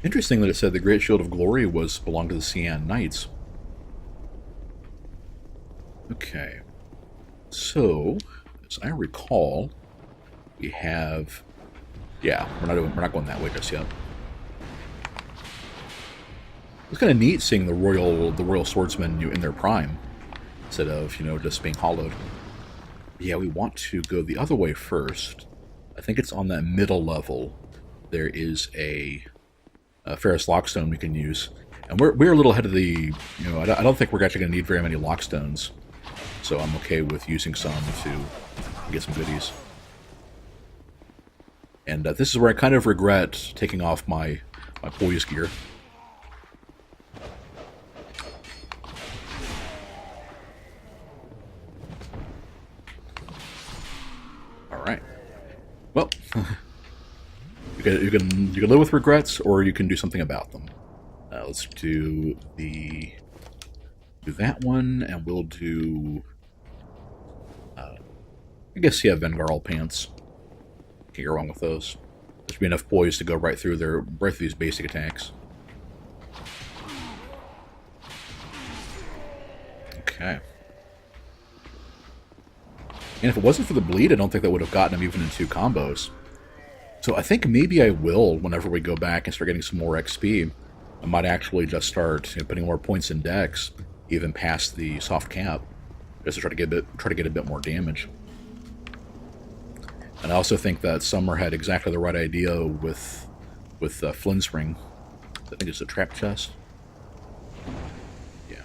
Interesting that it said the Great Shield of Glory was belonged to the Cian Knights. Okay. So, as I recall, we have... Yeah, we're not going that way just yet. It's kind of neat seeing the royal swordsmen in their prime, instead of, just being hollowed. Yeah, we want to go the other way first. I think it's on that middle level. There is a Ferrous Lockstone we can use. And we're a little ahead of the... I don't think we're actually going to need very many Lockstones. So I'm okay with using some to get some goodies. And this is where I kind of regret taking off my poise gear. Alright. Well, you can live with regrets, or you can do something about them. Let's do that one, and we'll do... I guess, yeah, Vengarl pants. Can't go wrong with those. There should be enough poise to go right through these basic attacks. Okay. And if it wasn't for the bleed, I don't think that would have gotten him even in 2 combos. So I think maybe I will, whenever we go back and start getting some more XP, I might actually just start putting more points in decks, even past the soft cap, just to try to get a bit more damage. And I also think that Summer had exactly the right idea with Flynn's ring. I think it's a trap chest. Yeah,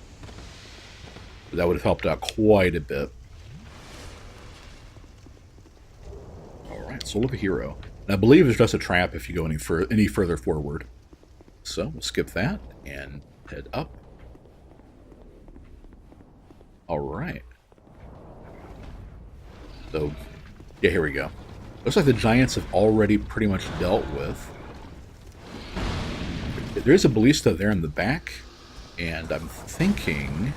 that would have helped out quite a bit. All right, Soul of a Hero. And I believe it's just a trap if you go any further forward. So we'll skip that and head up. All right. So, yeah, here we go. Looks like the Giants have already pretty much dealt with. There is a Ballista there in the back, and I'm thinking...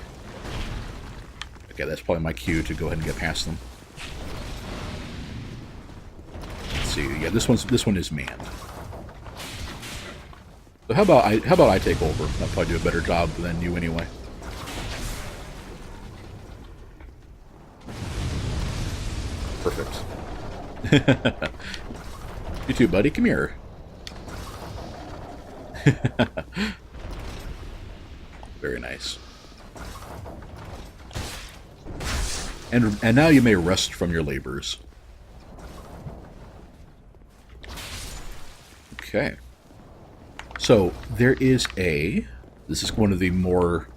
Okay, that's probably my cue to go ahead and get past them. Let's see, yeah, this one is manned. So how about I take over? I'll probably do a better job than you anyway. Perfect. You too, buddy. Come here. Very nice. And now you may rest from your labors. Okay. So there is this is one of the more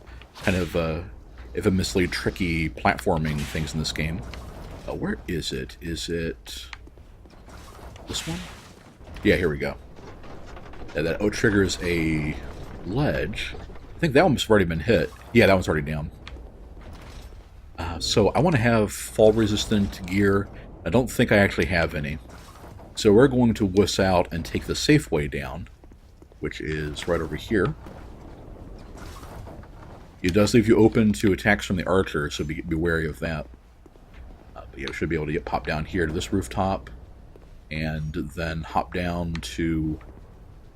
kind of infamously tricky platforming things in this game. Where is it? Is it this one? Yeah, here we go. Yeah, that triggers a ledge. I think that one must have already been hit. Yeah, that one's already down. So I want to have fall resistant gear. I don't think I actually have any. So we're going to wuss out and take the safe way down, which is right over here. It does leave you open to attacks from the archer, so be wary of that. But yeah, we should be able to get popped down here to this rooftop, and then hop down to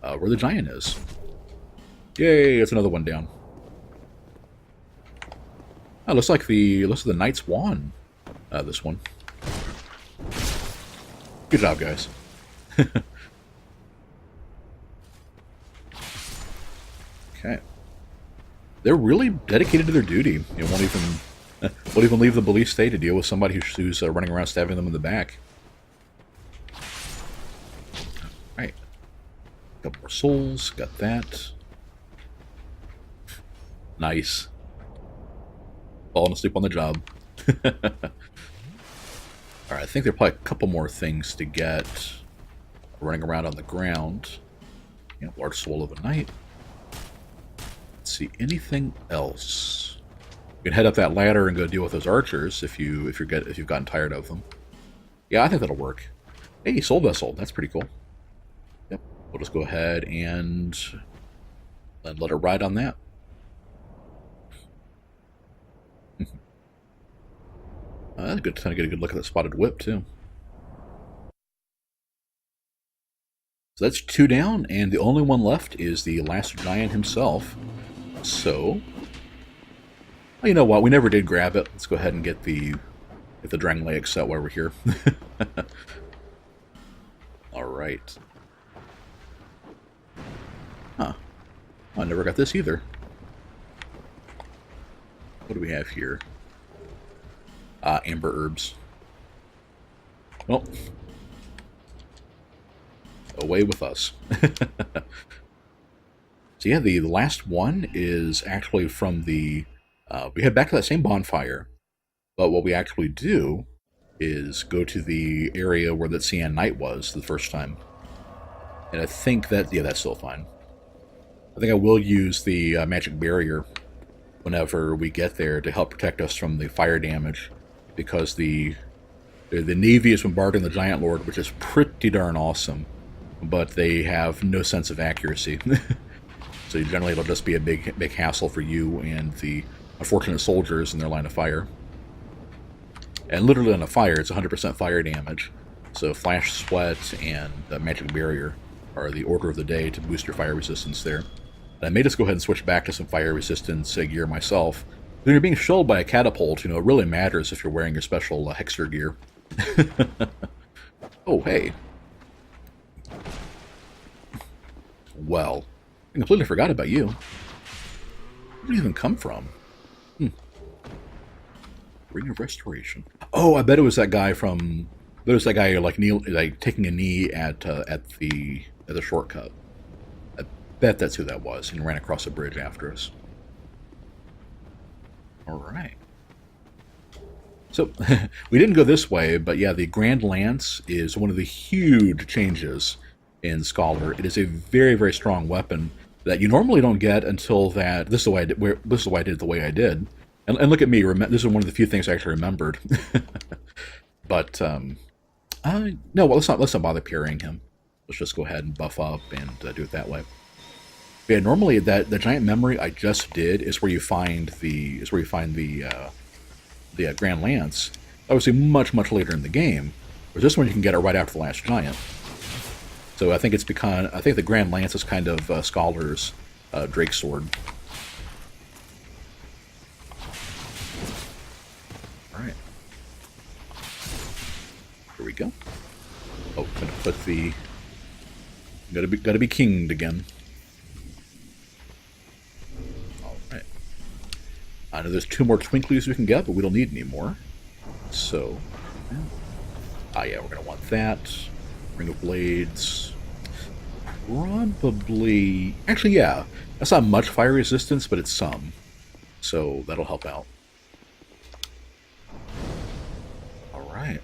where the giant is. Yay, that's another one down. Oh, looks like the Knight's Wand, this one. Good job, guys. Okay. They're really dedicated to their duty. You won't even leave the police state to deal with somebody who's running around stabbing them in the back. Alright. Couple more souls. Got that. Nice. Falling asleep on the job. Alright, I think there are probably a couple more things to get running around on the ground. Yeah, large soul of a knight. Let's see, anything else? You can head up that ladder and go deal with those archers if you've gotten tired of them. Yeah, I think that'll work. Hey, soul vessel, that's pretty cool. Yep, we'll just go ahead and let it ride on that. That's a good time to get a good look at that spotted whip too. So that's 2 down, and the only one left is the last giant himself. So, well, you know what? We never did grab it. Let's go ahead and get the Drangleic set while we're here. Alright. Huh. I never got this either. What do we have here? Amber herbs. Well, away with us. So yeah, the last one is actually from the... we head back to that same bonfire, but what we actually do is go to the area where that Cyan Knight was the first time. And I think that... yeah, that's still fine. I think I will use the magic barrier whenever we get there to help protect us from the fire damage, because the Navy is bombarding the Giant Lord, which is pretty darn awesome, but they have no sense of accuracy. So generally it'll just be a big hassle for you and the unfortunate soldiers in their line of fire. And literally on a fire, it's 100% fire damage. So Flash Sweat and the Magic Barrier are the order of the day to boost your fire resistance there. And I may just go ahead and switch back to some fire resistance gear myself. When you're being shelled by a catapult, it really matters if you're wearing your special Hexer gear. Oh, hey. Well, I completely forgot about you. Where did you even come from? Ring of Restoration. Oh, I bet it was that guy from... I bet it was that guy like taking a knee at the shortcut. I bet that's who that was, and ran across the bridge after us. Alright. So, we didn't go this way, but yeah, the Grand Lance is one of the huge changes in Scholar. It is a very, very strong weapon that you normally don't get until that... This is why I did it the way I did. And look at me, this is one of the few things I actually remembered. But, no, well, let's not bother parrying him. Let's just go ahead and buff up and do it that way. But yeah, normally the giant memory I just did is where you find the Grand Lance. Obviously, much later in the game. But this one you can get it right after the last giant. So I think the Grand Lance is kind of Scholar's Drake Sword. Alright. Here we go. Oh, gonna put the... Gotta be kinged again. Alright. I know there's 2 more Twinklies we can get, but we don't need any more. So... yeah, we're gonna want that. Ring of Blades. Probably... Actually, yeah. That's not much fire resistance, but it's some. So that'll help out. Alright.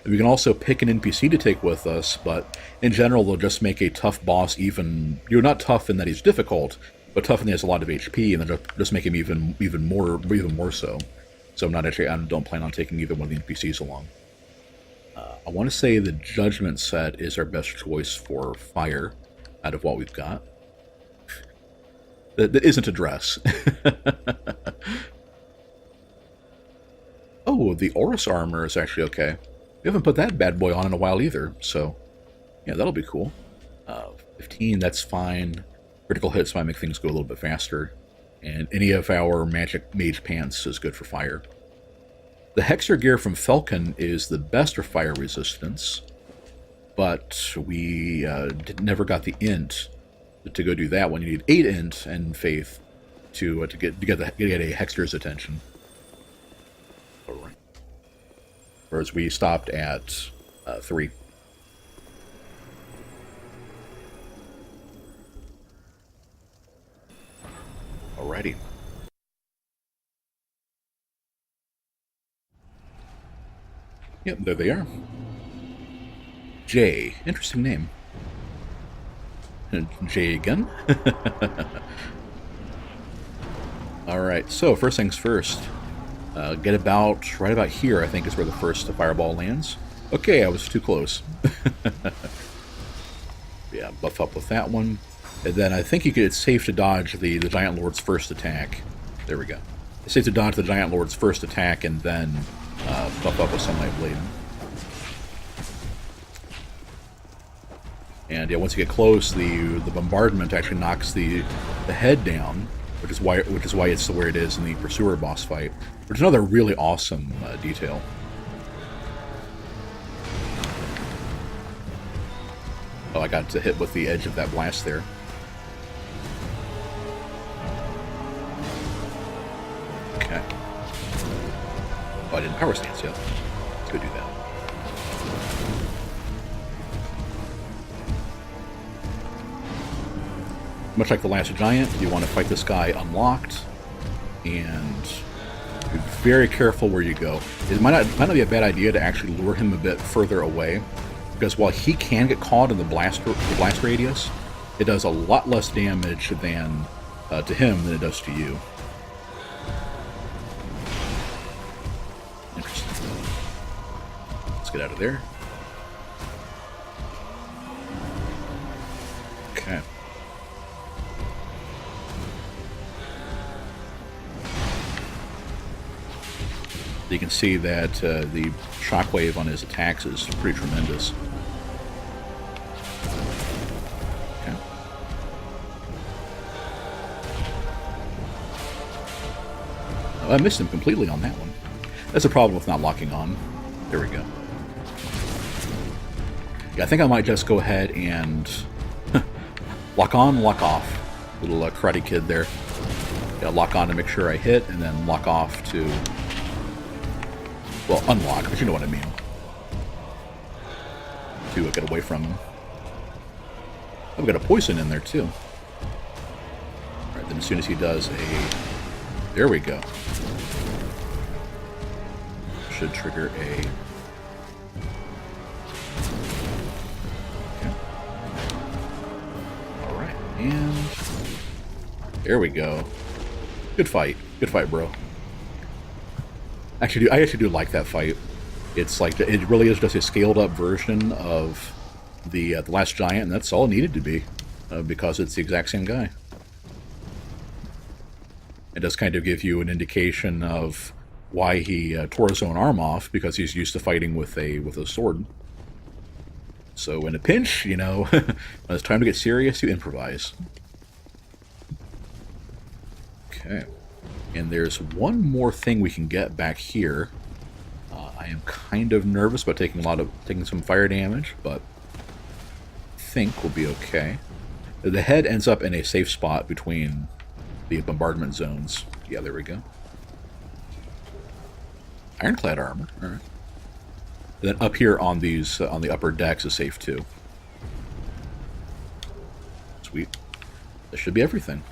We can also pick an NPC to take with us, but in general they'll just make a tough boss even... You're not tough in that he's difficult, but tough in that he has a lot of HP, and then just make him even more so. So I don't plan on taking either one of the NPCs along. I want to say the Judgment set is our best choice for fire out of what we've got. That isn't a dress. Oh, the Horus armor is actually okay. We haven't put that bad boy on in a while either, so yeah, that'll be cool. 15, that's fine. Critical hits might make things go a little bit faster. And any of our magic mage pants is good for fire. The Hexer gear from Falcon is the best for fire resistance, but we never got the int to go do that one. You need 8 int and faith to get a Hexer's attention. All right. Whereas we stopped at 3. Alrighty. Yep, there they are. Jay. Interesting name. Jay again. Alright, so first things first. Get right about here, I think, is where the first fireball lands. Okay, I was too close. Yeah, buff up with that one. And then I think it's safe to dodge the Giant Lord's first attack. There we go. It's safe to dodge the Giant Lord's first attack and then buff up with Sunlight Blade. And yeah, once you get close, the bombardment actually knocks the head down, which is why it's where it is in the pursuer boss fight. Which is another really awesome detail. Oh, I got hit with the edge of that blast there. Okay. Oh, I didn't power stance yet. Let's go do that. Much like the last giant, you want to fight this guy unlocked, and be very careful where you go. It might not be a bad idea to actually lure him a bit further away, because while he can get caught in the blast radius, it does a lot less damage than to him than it does to you. Interesting. Let's get out of there. Okay. You can see that the shockwave on his attacks is pretty tremendous. Okay. Oh, I missed him completely on that one. That's a problem with not locking on. There we go. Yeah, I think I might just go ahead and lock on, lock off. Little karate kid there. Yeah, lock on to make sure I hit, and then lock off to... well, unlock, but you know what I mean. To get away from him. I've got a poison in there, too. Alright, then as soon as he does a... there we go. Should trigger a... okay. Alright, and... there we go. Good fight. Good fight, bro. I actually do like that fight. It's like, it really is just a scaled up version of the last giant, and that's all it needed to be, because it's the exact same guy. It does kind of give you an indication of why he tore his own arm off, because he's used to fighting with a sword. So in a pinch, you know, when it's time to get serious, you improvise. Okay. And there's one more thing we can get back here. I am kind of nervous about taking some fire damage, but I think we'll be okay. The head ends up in a safe spot between the bombardment zones. Yeah, there we go. Ironclad armor. All right. And then up here on these on the upper decks is safe too. Sweet. That should be everything.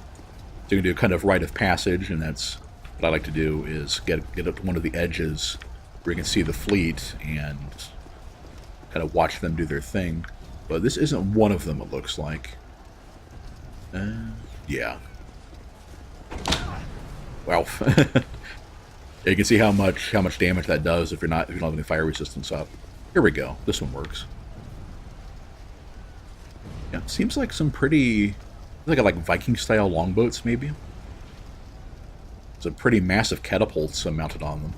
So you can do a kind of rite of passage, and that's what I like to do, is get up to one of the edges where you can see the fleet and kind of watch them do their thing. But this isn't one of them, it looks like. Yeah. Wow. You can see how much damage that does if you don't have any fire resistance up. Here we go. This one works. Yeah, seems like some pretty, like Viking style longboats maybe. Some pretty massive catapults mounted on them.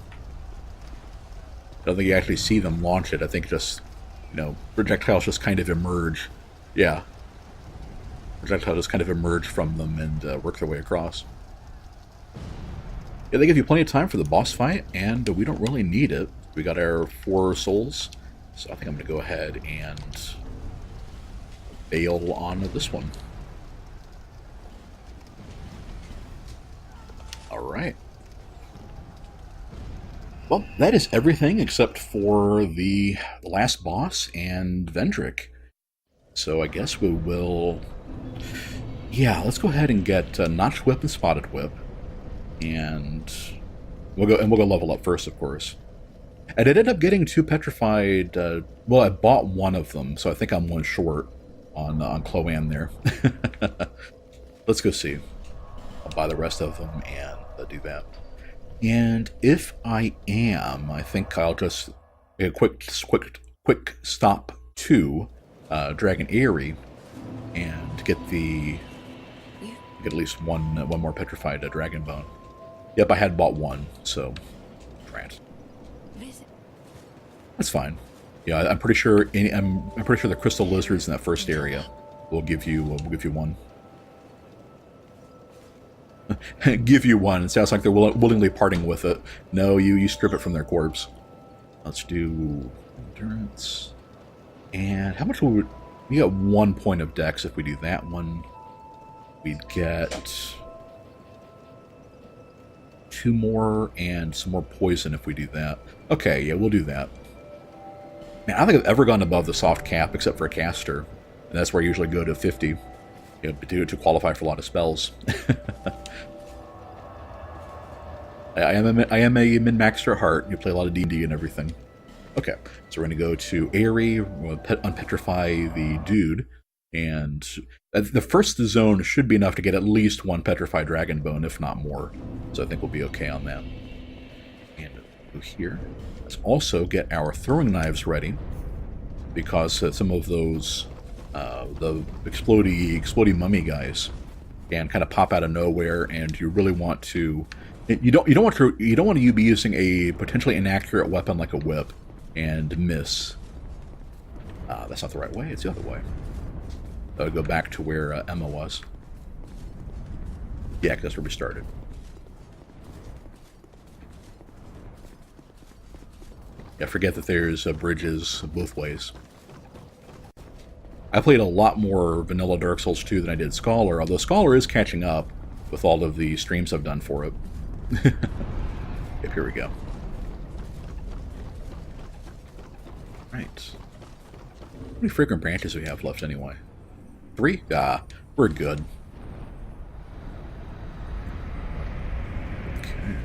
I don't think you actually see them launch it. I think just, you know, projectiles just kind of emerge. Yeah. Projectiles just kind of emerge from them and work their way across. Yeah, they give you plenty of time for the boss fight, and we don't really need it. We got our 4 souls, so I think I'm going to go ahead and bail on this one. Alright. Well, that is everything except for the last boss and Vendrick. So I guess we will... yeah, let's go ahead and get Notched Whip and Spotted Whip. And we'll go level up first, of course. I did end up getting 2 petrified. Well, I bought one of them, so I think I'm one short on Cloanne there. Let's go see. I'll buy the rest of them and do that. And if I am, I think I'll just make a quick stop to Dragon Eyrie and get at least one more petrified dragon bone. Yep, I had bought one, so try it. That's fine. Yeah, I'm pretty sure. I'm pretty sure the crystal lizards in that first area will give you one. Give you one. It sounds like they're willingly parting with it. No, you strip it from their corpse. Let's do endurance. And how much would we get? 1 point of dex if we do that one. We'd get 2 more and some more poison if we do that. Okay, yeah, we'll do that. Man, I don't think I've ever gone above the soft cap except for a caster. And that's where I usually go to 50. You know, to qualify for a lot of spells. I am a min-maxer at heart. You play a lot of D&D and everything. Okay, so we're going to go to Airy, we'll unpetrify the dude, and the first zone should be enough to get at least 1 petrified dragon bone, if not more. So I think we'll be okay on that. And go here. Let's also get our throwing knives ready, because some of those the explodey mummy guys can kind of pop out of nowhere, and you really want to. You don't want to be using a potentially inaccurate weapon like a whip and miss. That's not the right way. It's the other way. So I'll go back to where Emma was. Yeah, 'cause that's where we started. Yeah, forget that there's bridges both ways. I played a lot more vanilla Dark Souls 2 than I did Scholar, although Scholar is catching up with all of the streams I've done for it. Yep, here we go. Right. How many fragrant branches do we have left anyway? 3? Ah, we're good. Okay.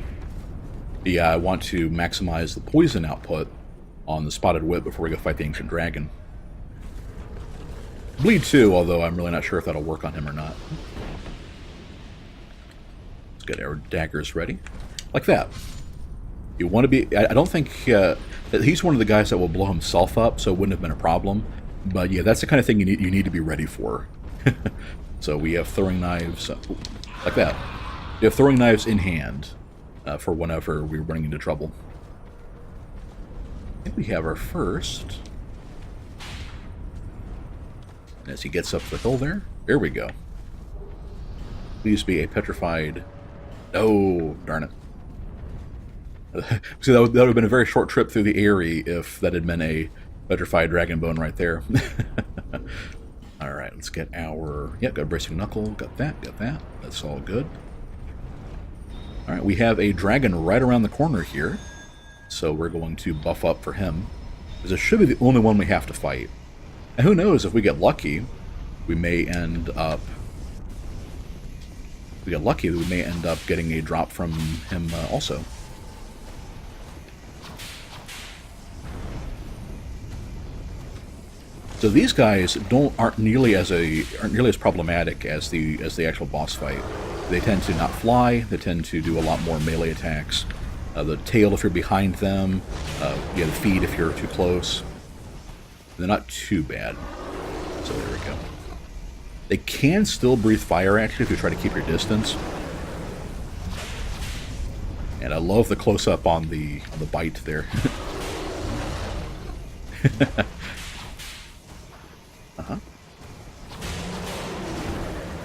Yeah, I want to maximize the poison output on the Spotted Whip before we go fight the Ancient Dragon. Bleed too, although I'm really not sure if that'll work on him or not. Let's get our daggers ready. Like that. You want to be... I don't think... he's one of the guys that will blow himself up, so it wouldn't have been a problem. But yeah, that's the kind of thing you need to be ready for. So we have throwing knives... like that. We have throwing knives in hand for whenever we're running into trouble. I think we have our first... As he gets up the hill there we go. Please be a petrified... Oh, darn it. See, that would have been a very short trip through the Eyrie if that had been a petrified dragon bone right there. Alright, let's get our... Yep, got a bracing knuckle, got that. That's all good. Alright, we have a dragon right around the corner here, so we're going to buff up for him. Because it should be the only one we have to fight. And who knows, if we get lucky, we may end up... If we get lucky, we may end up getting a drop from him also. So these guys aren't nearly as problematic as the actual boss fight. They tend to not fly. They tend to do a lot more melee attacks. The tail if you're behind them. The feet if you're too close. They're not too bad. So there we go. They can still breathe fire at you if you try to keep your distance. And I love the close-up on the bite there.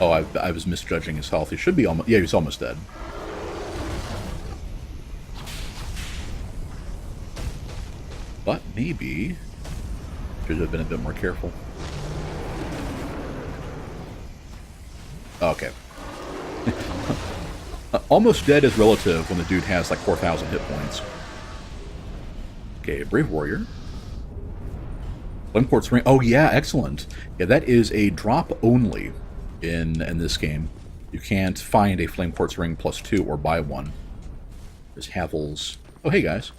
Oh, I was misjudging his health. He should be almost... Yeah, he's almost dead. But maybe... Should have been a bit more careful. Okay. Almost dead is relative when the dude has like 4,000 hit points. Okay, Brave Warrior. Flame Quartz Ring. Oh yeah, excellent. Yeah, that is a drop only in this game. You can't find a Flame Quartz Ring +2 or buy one. There's Havel's. Oh, hey guys.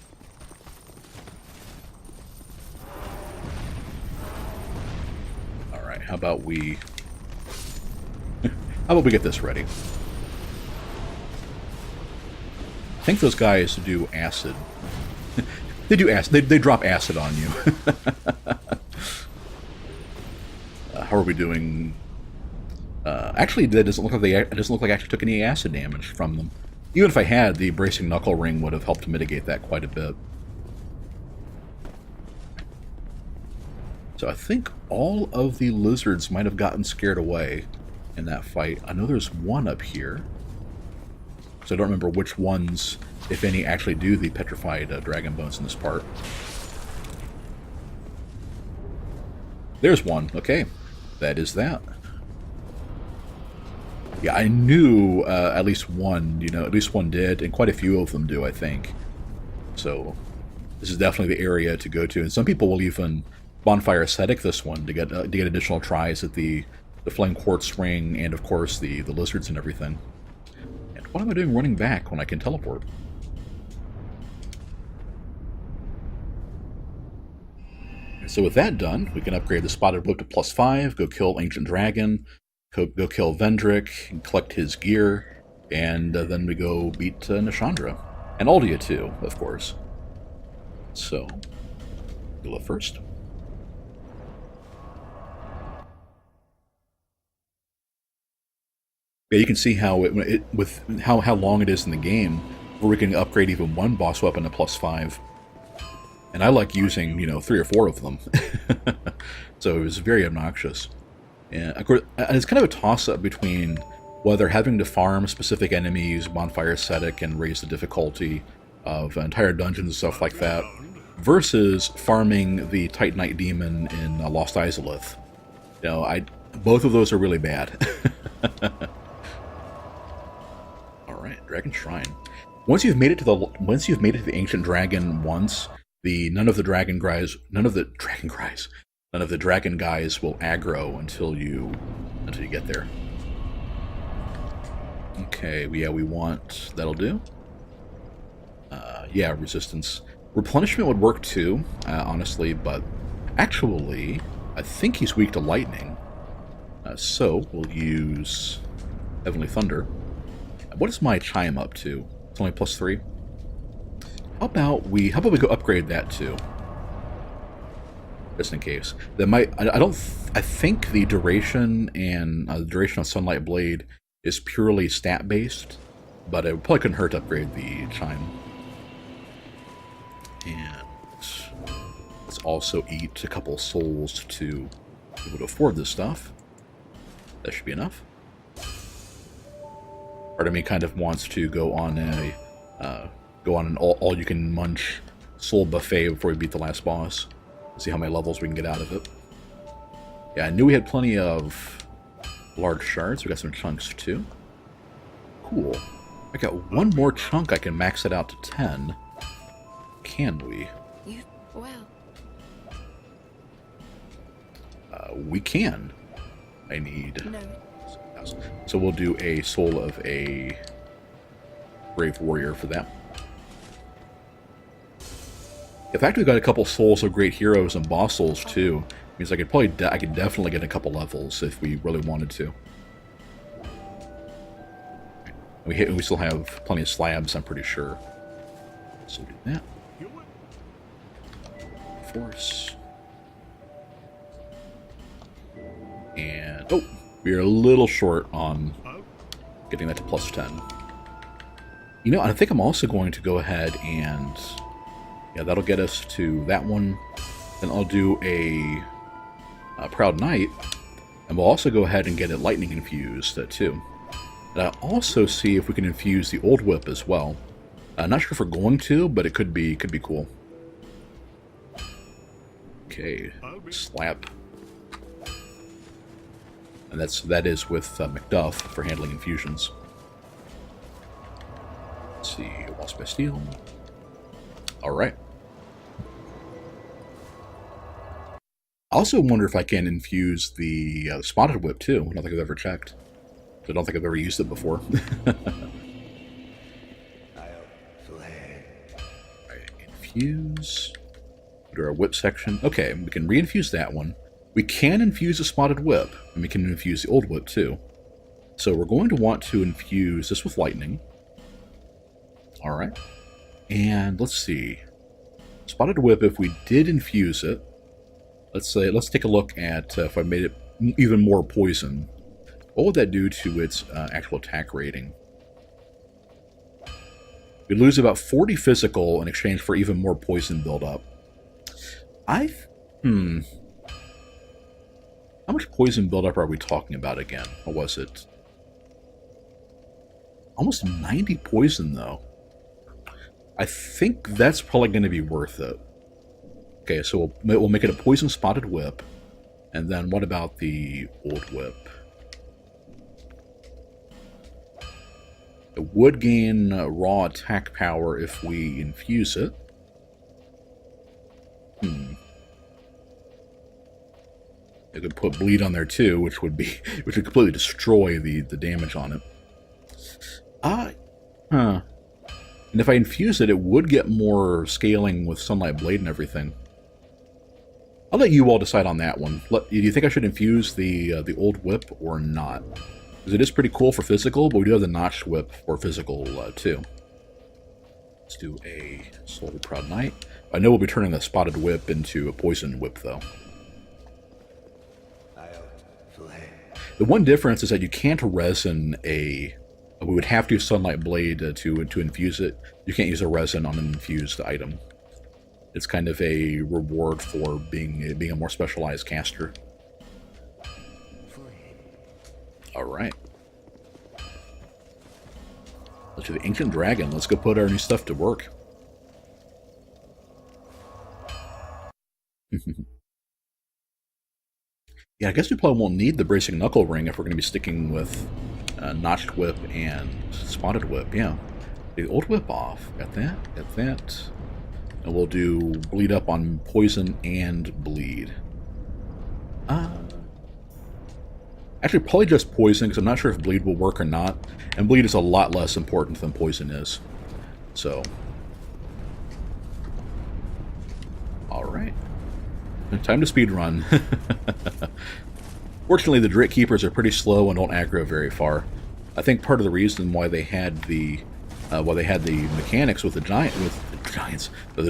Alright, how about we get this ready? I think those guys do acid. They do acid. They drop acid on you. How are we doing? Actually, that doesn't look like it doesn't look like I actually took any acid damage from them. Even if I had, the bracing knuckle ring would have helped to mitigate that quite a bit. So I think all of the lizards might have gotten scared away in that fight. I know there's one up here. So I don't remember which ones, if any, actually do the petrified dragon bones in this part. There's one. Okay. That is that. Yeah, I knew at least one, at least one did, and quite a few of them do, I think. So this is definitely the area to go to. And some people will even bonfire ascetic this one to get additional tries at the flame quartz ring and, of course, the lizards and everything. And what am I doing running back when I can teleport? So with that done, we can upgrade the Spotted Whip to +5, go kill Ancient Dragon, go kill Vendrick, and collect his gear, and then we go beat Nishandra. And Aldia too, of course. So, you'll go first. Yeah, you can see how with how long it is in the game, where we can upgrade even one boss weapon to +5. And I like using, 3 or 4 of them. So it was very obnoxious. And of course, it's kind of a toss-up between whether having to farm specific enemies, bonfire ascetic, and raise the difficulty of entire dungeons and stuff like that, versus farming the Titanite demon in Lost Izalith. Both of those are really bad. All right, Dragon Shrine. Once you've made it to the Ancient Dragon once, none of the dragon guys will aggro until you get there. Okay, yeah, we want that'll do. Yeah, resistance. Replenishment would work too, honestly, but actually, I think he's weak to lightning. So we'll use Heavenly Thunder. What is my chime up to? It's only +3. How about we go upgrade that too? Just in case. That might. I think the duration and the duration of Sunlight Blade is purely stat based, but it probably couldn't hurt to upgrade the chime. And let's also eat a couple souls to be able to afford this stuff. That should be enough. Part of me kind of wants to go on an all-you-can-munch soul buffet before we beat the last boss. See how many levels we can get out of it. Yeah, I knew we had plenty of large shards. We got some chunks too. Cool. I got one more chunk. I can max it out to 10. Can we? Well. We can. I need. No. So we'll do a soul of a brave warrior for that. In fact, we've got a couple souls of great heroes and boss souls too. Means I could definitely get a couple levels if we really wanted to. We still have plenty of slabs, I'm pretty sure. So we'll do that. Force. And we're a little short on getting that to +10. I think I'm also going to go ahead and that'll get us to that one. Then I'll do a Proud Knight, and we'll also go ahead and get it lightning infused too. And I'll also see if we can infuse the old whip as well. Not sure if we're going to, but it could be cool. Okay, slap. And that is with Macduff for handling infusions. Let's see, Wasp by Steel. Alright. I also wonder if I can infuse the Spotted Whip too. I don't think I've ever checked. I don't think I've ever used it before. Alright, infuse. Go to our whip section. Okay, we can re-infuse that one. We can infuse a Spotted Whip, and we can infuse the old whip too. So we're going to want to infuse this with lightning. Alright. And let's see. Spotted Whip, if we did infuse it, let's take a look at if I made it even more poison. What would that do to its actual attack rating? We'd lose about 40 physical in exchange for even more poison buildup. How much poison buildup are we talking about again? What was it? Almost 90 poison, though. I think that's probably going to be worth it. Okay, so we'll make it a poison spotted whip. And then what about the old whip? It would gain raw attack power if we infuse it. It could put bleed on there too, which would completely destroy the damage on it. And if I infuse it, it would get more scaling with Sunlight Blade and everything. I'll let you all decide on that one. Do you think I should infuse the old whip or not? Because it is pretty cool for physical, but we do have the notched whip for physical too. Let's do a Soul of the Proud Knight. I know we'll be turning the spotted whip into a poison whip, though. The one difference is that you can't resin a... We would have to use Sunlight Blade to infuse it. You can't use a resin on an infused item. It's kind of a reward for being a more specialized caster. Alright. Let's do the Ancient Dragon. Let's go put our new stuff to work. Yeah, I guess we probably won't need the Bracing Knuckle Ring if we're going to be sticking with Notched Whip and Spotted Whip. Yeah. The old whip off. Got that. Got that. And we'll do Bleed Up on Poison and Bleed. Actually, probably just Poison, because I'm not sure if Bleed will work or not. And Bleed is a lot less important than Poison is. So. Alright. Time to speedrun. Fortunately, the Drit Keepers are pretty slow and don't aggro very far. I think part of the reason why they had the mechanics with the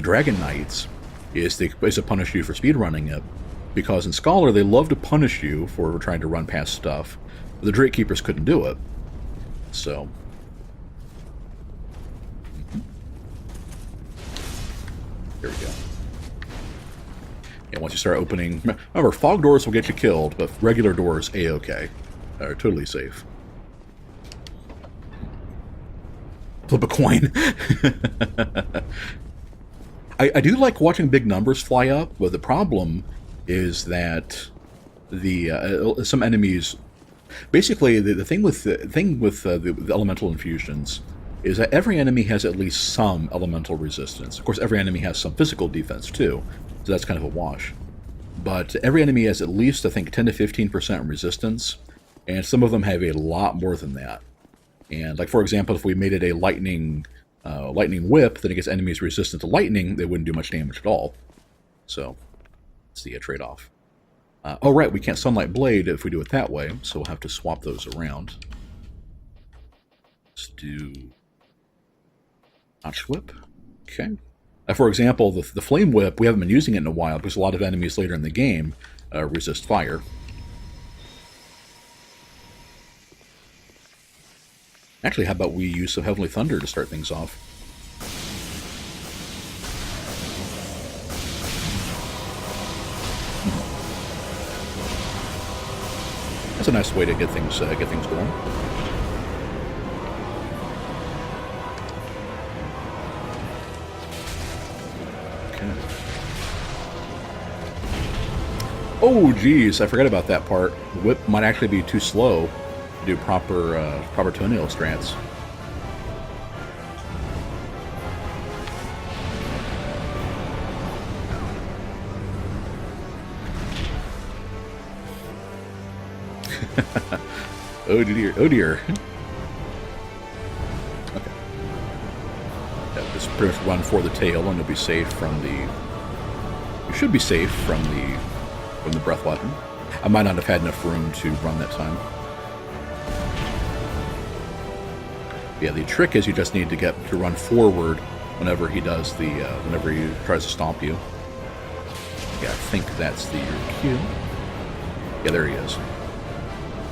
Dragon Knights is to punish you for speedrunning it. Because in Scholar, they love to punish you for trying to run past stuff. But the Drit Keepers couldn't do it. So. There we go. Yeah, once you start opening... Remember, fog doors will get you killed, but regular doors, A-okay. Are totally safe. Flip a coin. I do like watching big numbers fly up, but the problem is that some enemies... Basically, the thing with the elemental infusions is that every enemy has at least some elemental resistance. Of course, every enemy has some physical defense, too. So that's kind of a wash. But every enemy has at least, I think, 10 to 15% resistance, and some of them have a lot more than that. And, like, for example, if we made it a lightning whip, then it gets enemies resistant to lightning, they wouldn't do much damage at all. So, it's the trade-off. Oh, right, we can't Sunlight Blade if we do it that way, so we'll have to swap those around. Let's do Notch Whip. Okay. For example, the Flame Whip, we haven't been using it in a while because a lot of enemies later in the game resist fire. Actually, how about we use some Heavenly Thunder to start things off? That's a nice way to get things going. Oh, geez, I forgot about that part. The whip might actually be too slow to do proper toenail strats. Oh dear, oh dear. Okay. Yeah, just pretty much run for the tail and you'll be safe from the... You should be safe from the breath weapon. I might not have had enough room to run that time. Yeah, the trick is you just need to run forward whenever he does whenever he tries to stomp you. Yeah, I think that's the cue. Yeah, there he is.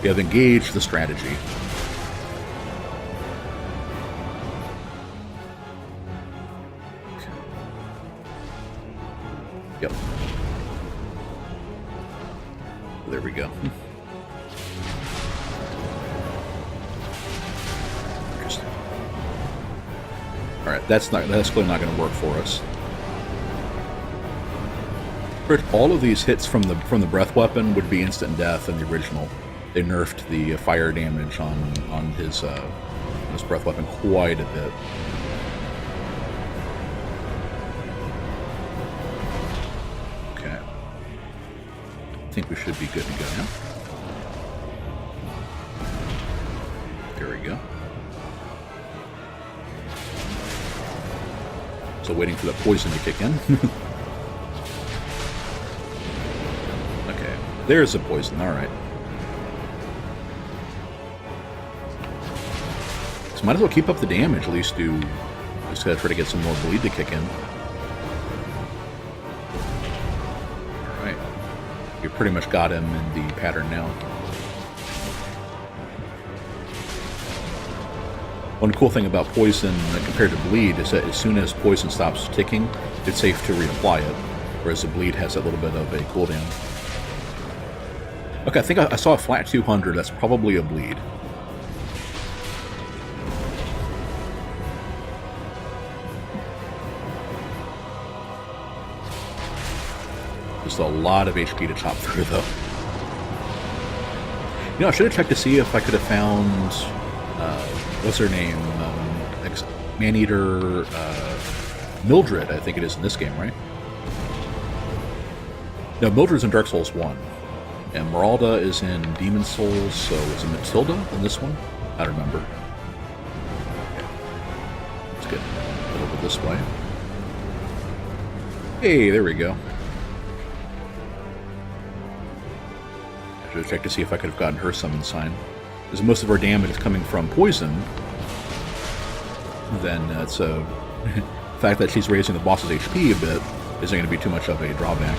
You have engaged the strategy. Yep. There we go. Interesting. All right, that's clearly not going to work for us. All of these hits from the breath weapon would be instant death in the original. They nerfed the fire damage on his breath weapon quite a bit. Okay, I think we should be good to go now. There we go. So waiting for the poison to kick in. Okay, there's the poison. All right. So might as well keep up the damage. At least just gotta try to get some more bleed to kick in. All right. You pretty much got him in the pattern now. One cool thing about poison compared to bleed is that as soon as poison stops ticking, it's safe to reapply it, whereas the bleed has a little bit of a cooldown. Okay, I think I saw a flat 200. That's probably a bleed. Just a lot of HP to chop through, though. You know, I should have checked to see if I could have found... what's her name? Maneater Mildred, I think it is in this game, right? No, Mildred's in Dark Souls 1. And Meralda is in Demon Souls, so is it Matilda in this one? I don't remember. Okay. Let's get a little bit this way. Hey, there we go. I should have checked to see if I could have gotten her summon sign. Because most of our damage is coming from poison, then it's the fact that she's raising the boss's HP a bit isn't going to be too much of a drawback.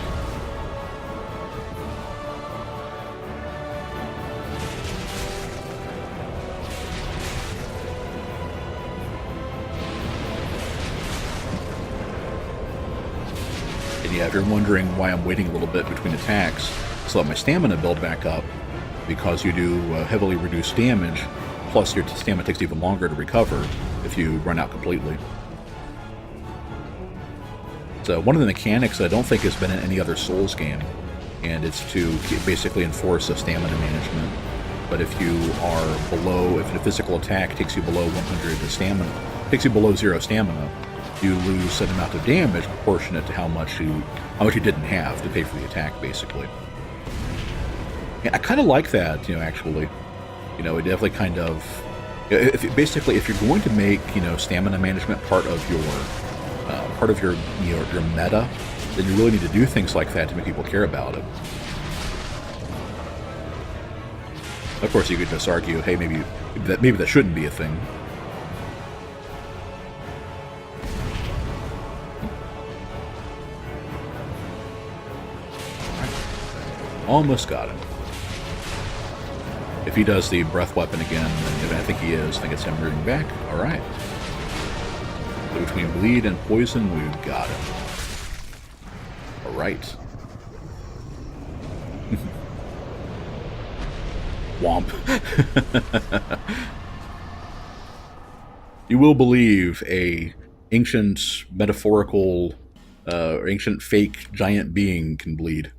And yeah, if you're wondering why I'm waiting a little bit between attacks, so let my stamina build back up, because you do heavily reduced damage, plus your stamina takes even longer to recover if you run out completely. So one of the mechanics I don't think has been in any other Souls game, and it's to basically enforce a stamina management. But if you are below, if a physical attack takes you below 100 stamina, takes you below 0 stamina, you lose an amount of damage proportionate to how much you didn't have to pay for the attack, basically. I kind of like that, actually. It definitely kind of... If you're going to make, stamina management part of your meta, then you really need to do things like that to make people care about it. Of course, you could just argue, hey, maybe that shouldn't be a thing. Almost got him. If he does the breath weapon again, then I think he is. I think it's him rooting back. All right. So between bleed and poison, we've got him. All right. Womp. You will believe a ancient metaphorical, ancient fake giant being can bleed.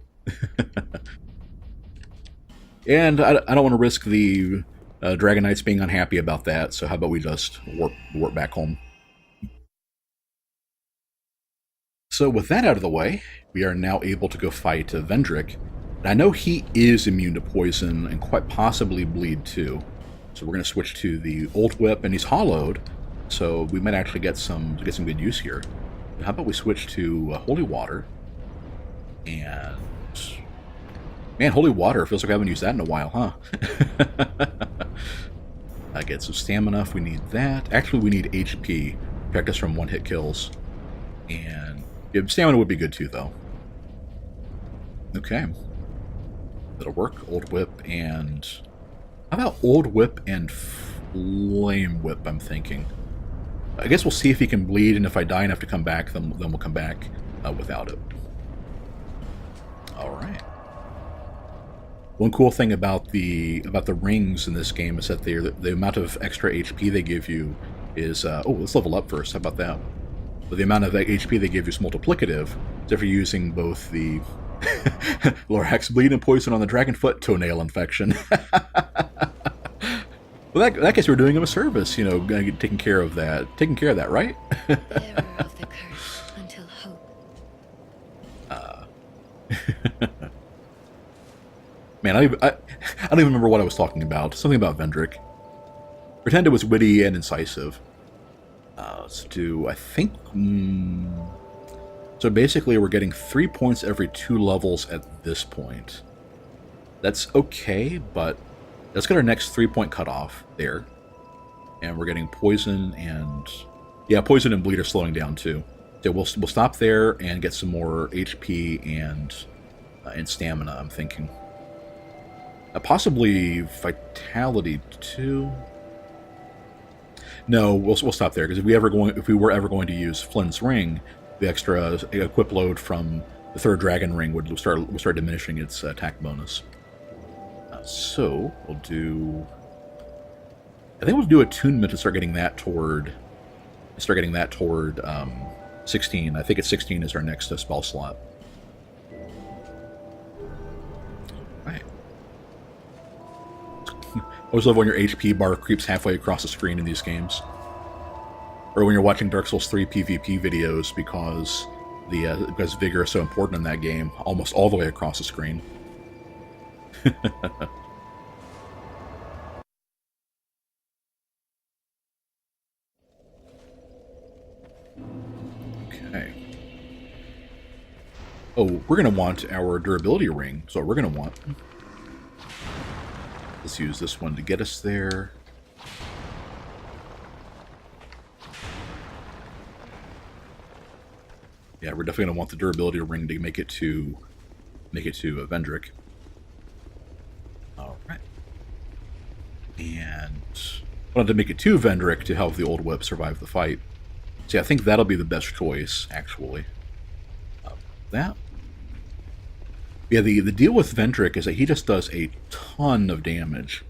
And I don't want to risk the Dragon Knights being unhappy about that, so how about we just warp back home. So with that out of the way, we are now able to go fight Vendrick. And I know he is immune to poison and quite possibly bleed too. So we're going to switch to the Old Whip, and he's hollowed, so we might actually get some good use here. How about we switch to Holy Water? And... man, Holy Water, feels like I haven't used that in a while, huh? I get some stamina if we need that. Actually, we need HP. Protect us from one-hit kills. And yeah, stamina would be good too, though. Okay. That'll work. Old Whip and... how about Old Whip and Flame Whip, I'm thinking. I guess we'll see if he can bleed, and if I die enough to come back, then we'll come back without it. Alright. One cool thing about the rings in this game is that the amount of extra HP they give you is oh, let's level up first. How about that? But the amount of HP they give you is multiplicative. So if you're using both the Lorax bleed and poison on the Dragonfoot toenail infection. Well, that guess we're doing him a service, you know, taking care of that, right? Bearer of the curse until hope. Man, I don't even remember what I was talking about. Something about Vendrick. Pretend it was witty and incisive. Let's do, I think... So basically we're getting 3 points every 2 levels at this point. That's okay, but let's get our next 3-point cutoff there. And we're getting poison and... Yeah, poison and bleed are slowing down too. So we'll stop there and get some more HP and stamina, I'm thinking. Possibly vitality too. No, we'll stop there because if we were ever going to use Flynn's ring, the extra equip load from the 3rd dragon ring would start diminishing its attack bonus. So we'll do. I think we'll do attunement to start getting that toward 16. I think it's 16 is our next spell slot. I always love when your HP bar creeps halfway across the screen in these games. Or when you're watching Dark Souls 3 PvP videos because because Vigor is so important in that game, almost all the way across the screen. Okay. Oh, we're going to want our durability ring. So we're going to want... Let's use this one to get us there. Yeah, we're definitely going to want the durability ring to make it to Vendrick. All right. And I wanted to make it to Vendrick to help the old whip survive the fight. See, I think that'll be the best choice, actually. That. Yeah, the deal with Vendrick is that he just does a ton of damage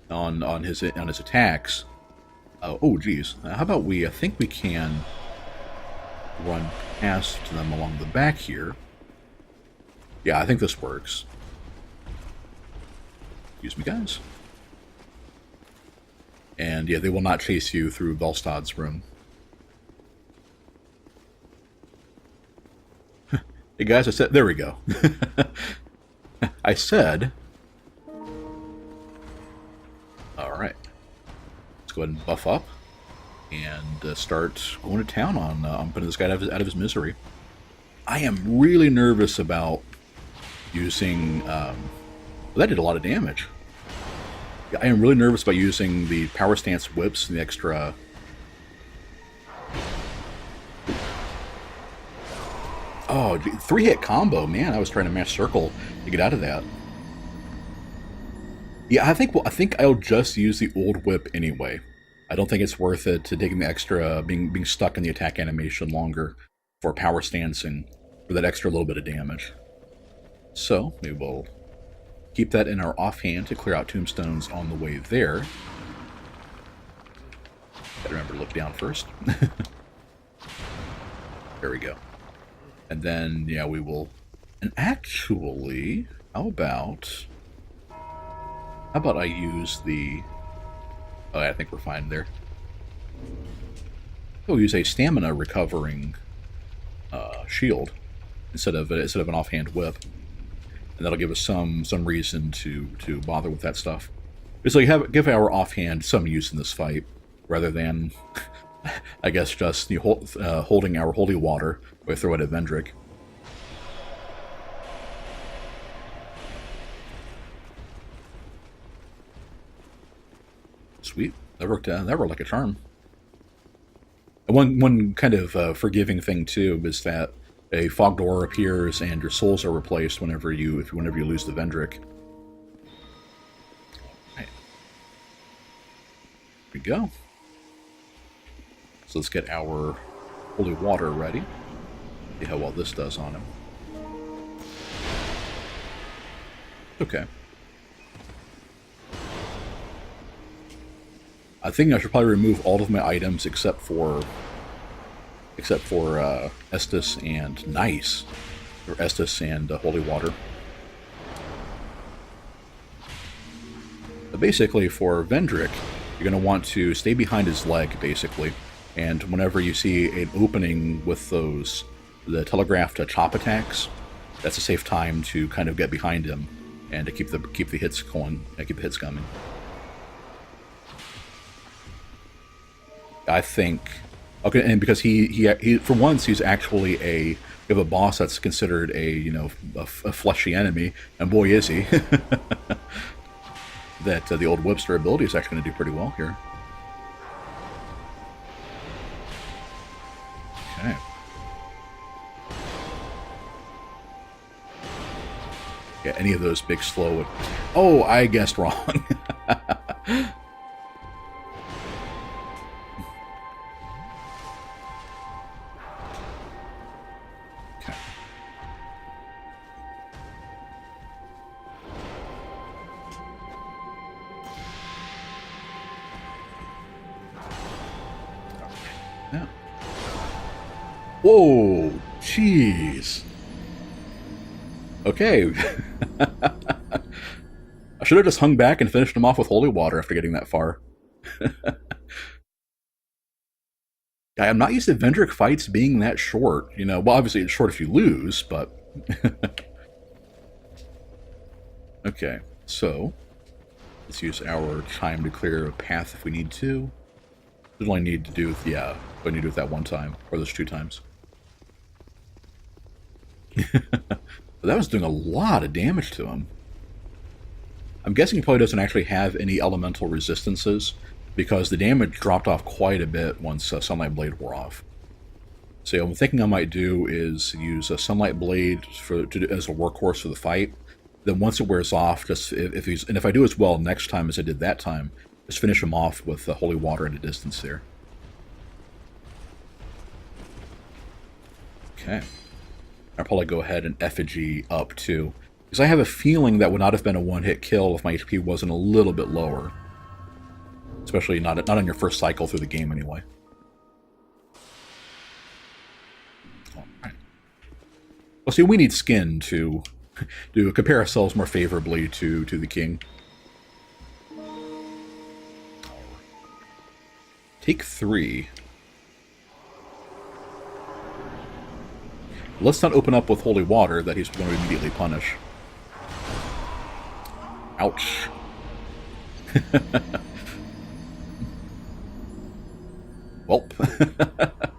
on his attacks. Oh, geez. How about we? I think we can run past them along the back here. Yeah, I think this works. Excuse me, guys. And yeah, they will not chase you through Velstad's room. Hey guys, I said, there we go. I said, all right, let's go ahead and buff up and start going to town on putting this guy out of his misery. I am really nervous about using, well, that did a lot of damage. I am really nervous about using the power stance whips and the extra... Oh, 3-hit combo, man! I was trying to mash circle to get out of that. Yeah, I think I'll just use the old whip anyway. I don't think it's worth it to taking the extra being stuck in the attack animation longer for power stancing for that extra little bit of damage. So we will keep that in our offhand to clear out tombstones on the way there. Gotta remember to look down first. There we go. And then, yeah, we will... And actually, how about I use the... Oh, I think we're fine there. We'll use a stamina recovering shield instead of an offhand whip. And that'll give us some reason to bother with that stuff. It's like give our offhand some use in this fight, rather than... I guess just holding our holy water or throw it at Vendrick. Sweet, that worked like a charm. And one kind of forgiving thing too is that a fog door appears and your souls are replaced whenever you lose the Vendrick. Right. Here we go. So let's get our holy water ready. See how well this does on him. Okay. I think I should probably remove all of my items except for Estus and Nice, or Estus and Holy Water. But basically, for Vendrick, you're going to want to stay behind his leg, basically. And whenever you see an opening with the telegraphed chop attacks, that's a safe time to kind of get behind him and to keep the hits going, keep the hits coming. I think, okay, and because he for once he's actually we have a boss that's considered a fleshy enemy, and boy is he. That the old Whipster ability is actually going to do pretty well here. Okay. Yeah, any of those big slow would... Oh, I guessed wrong. Okay. Yeah. Whoa, jeez. Okay. I should have just hung back and finished him off with holy water after getting that far. I'm not used to Vendrick fights being that short. Well, obviously it's short if you lose, but... Okay, so... Let's use our time to clear a path if we need to. We only need to do with, yeah, we need to do it that one time, or those 2 times. But that was doing a lot of damage to him. I'm guessing he probably doesn't actually have any elemental resistances, because the damage dropped off quite a bit once Sunlight Blade wore off. So I'm thinking I might do is use a Sunlight Blade as a workhorse for the fight. Then once it wears off, just if I do as well next time as I did that time, just finish him off with holy water at a distance there. Okay. I'll probably go ahead and effigy up too, because I have a feeling that would not have been a one-hit kill if my HP wasn't a little bit lower. Especially not on your first cycle through the game anyway. Alright. Well, see, we need skin to compare ourselves more favorably to the king. Take 3. Let's not open up with holy water that he's going to immediately punish. Ouch. Welp.